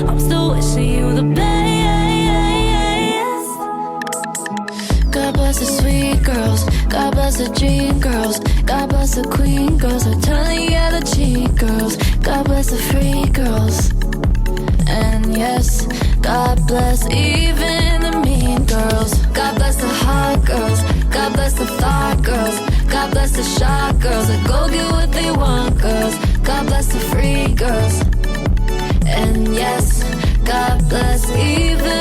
I'm still wishing you the best. God bless the sweet girls, God bless the dream girls, God bless the queen girls, I'm telling you, yeah, the cheat girls. God bless the free girls, and yes, God bless even the mean girls. God bless the hot girls, God bless the thought girls, God bless the shy girls that go get what they want girls. God bless the free girls, and yes, God bless even